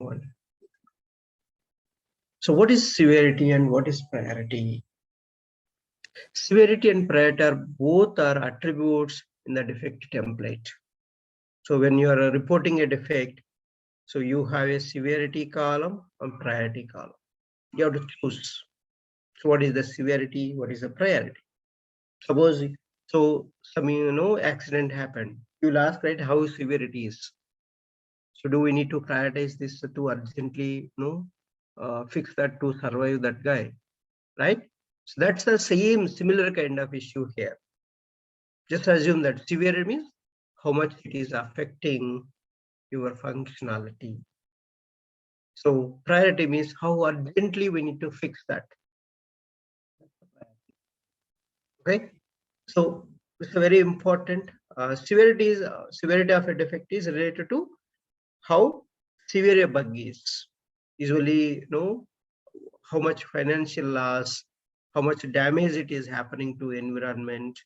one. So what is severity and what is priority? Severity and priority are both are attributes in the defect template. So when you are reporting a defect, so you have a severity column and priority column. You have to choose. So what is the severity? What is the priority? Suppose so some accident happened. You'll ask, right, how severe it is. So do we need to prioritize this to urgently fix that to survive that guy, right? So that's the similar kind of issue here. Just assume that severe means how much it is affecting your functionality. So priority means how urgently we need to fix that. Okay, so it's a very important severity of a defect is related to how severe a bug is. Usually, how much financial loss, how much damage it is happening to environment,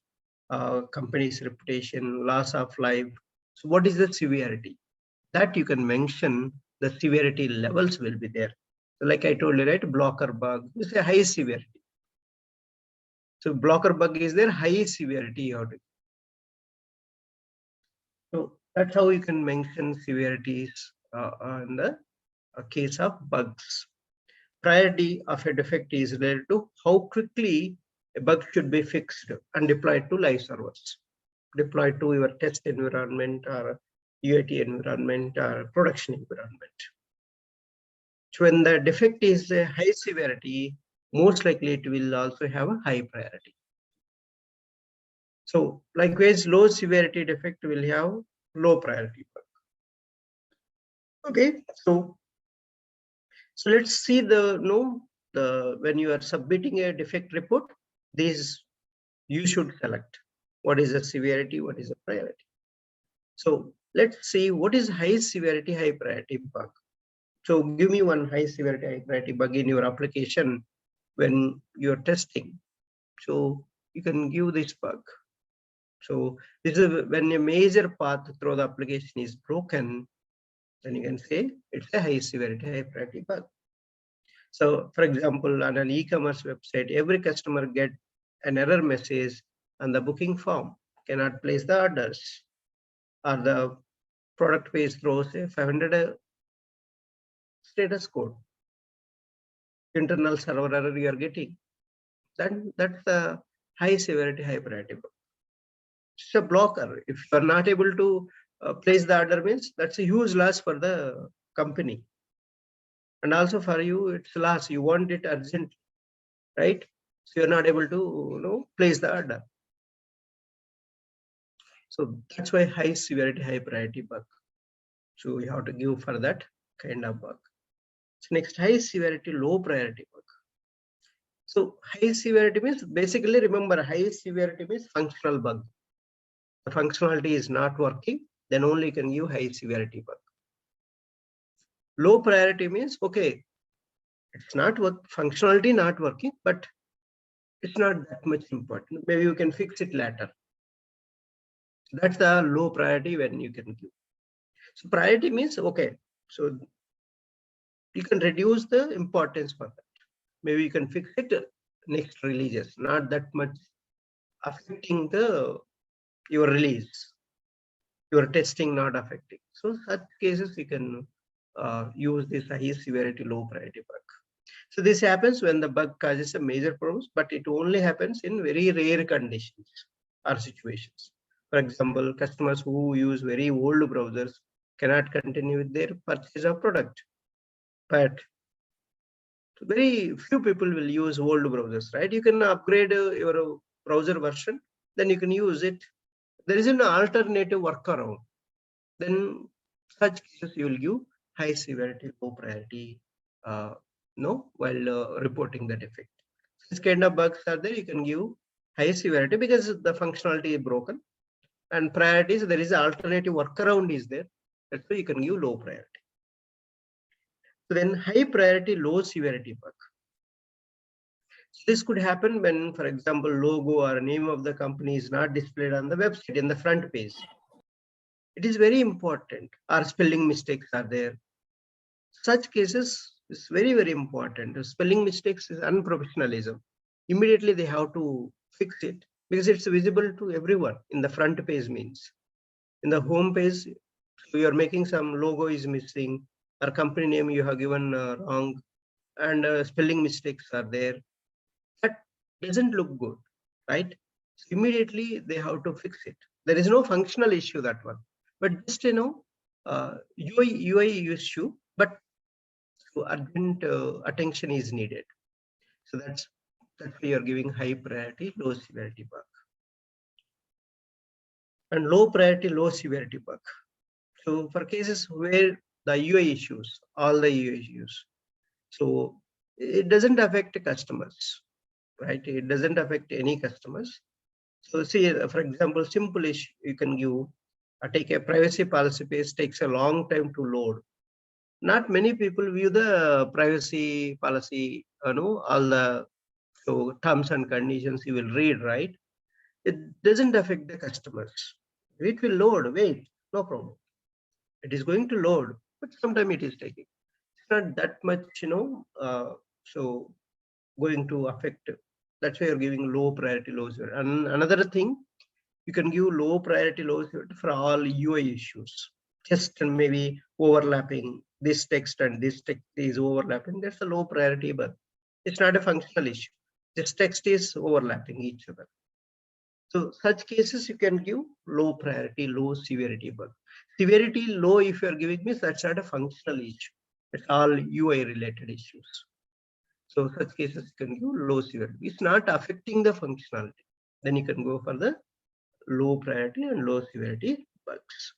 company's reputation, loss of life. So what is the severity? That you can mention the severity levels will be there. So like I told you, right, blocker bug is a high severity. So blocker bug is there, high severity. So that's how you can mention severities in the case of bugs. Priority of a defect is related to how quickly a bug should be fixed and deployed to live servers, deployed to your test environment or UAT environment or production environment. So when the defect is a high severity, most likely it will also have a high priority. So likewise, low severity defect will have low priority bug. Okay, so let's see when you are submitting a defect report, these you should select what is the severity, what is the priority. So let's see what is high severity, high priority bug. So give me one high severity, high priority bug in your application when you're testing. So you can give this bug. So this is when a major path through the application is broken, then you can say it's a high severity, high priority bug. So for example, on an e-commerce website, every customer get an error message on the booking form, cannot place the orders, or the product page throws a 500 status code, internal server error you are getting. Then that's the high severity, high priority bug. It's a blocker. If you are not able to place the order, means that's a huge loss for the company. And also for you, it's loss. You want it urgently, right? So you're not able to place the order. So that's why high severity, high priority bug. So you have to give for that kind of bug. So next, high severity, low priority bug. So high severity means basically remember high severity means functional bug. The functionality is not working, then only you can give high severity bug. Low priority means okay, it's not functionality not working, but it's not that much important. Maybe you can fix it later. That's the low priority when you can give. So priority means okay, so you can reduce the importance for that. Maybe you can fix it next releases, not that much affecting your release, your testing not affecting. So such cases you can use this high severity, low priority bug. So this happens when the bug causes a major problem, but it only happens in very rare conditions or situations. For example, customers who use very old browsers cannot continue with their purchase of product. But very few people will use old browsers, right? You can upgrade your browser version, then you can use it. There is an alternative workaround. Then such cases you will give high severity, low priority, while reporting the defect. This kind of bugs are there. You can give high severity because the functionality is broken, and priorities there is an alternative workaround is there. That's why you can give low priority. So then high priority, low severity bug. This could happen when, for example, logo or name of the company is not displayed on the website in the front page. It is very important. Or spelling mistakes are there. Such cases is very, very important. The spelling mistakes is unprofessionalism. Immediately they have to fix it because it's visible to everyone in the front page means. In the home page, so you are making some logo is missing or company name you have given wrong and spelling mistakes are there. That doesn't look good, right? So immediately they have to fix it. There is no functional issue, that one, but just UI issue, but urgent attention is needed. So that's why you are giving high priority, low severity bug. And low priority, low severity bug. So for cases where the UI issues, all the UI issues, so it doesn't affect customers, right? It doesn't affect any customers. So see, for example, simple issue you can give, take a privacy policy page, takes a long time to load. Not many people view the privacy policy, all the terms and conditions you will read, right? It doesn't affect the customers. It will load, wait, no problem. It is going to load, but sometime it is taking. It's not that much, so going to affect. That's why you're giving low priority, low severity. And another thing, you can give low priority, low severity for all UI issues. Just maybe overlapping this text and this text is overlapping. That's a low priority, but it's not a functional issue. This text is overlapping each other. So such cases you can give low priority, low severity bug. Severity low, if you are giving me, that's not a functional issue. It's all UI related issues. So such cases you can give low severity. It's not affecting the functionality. Then you can go for the low priority and low severity bugs.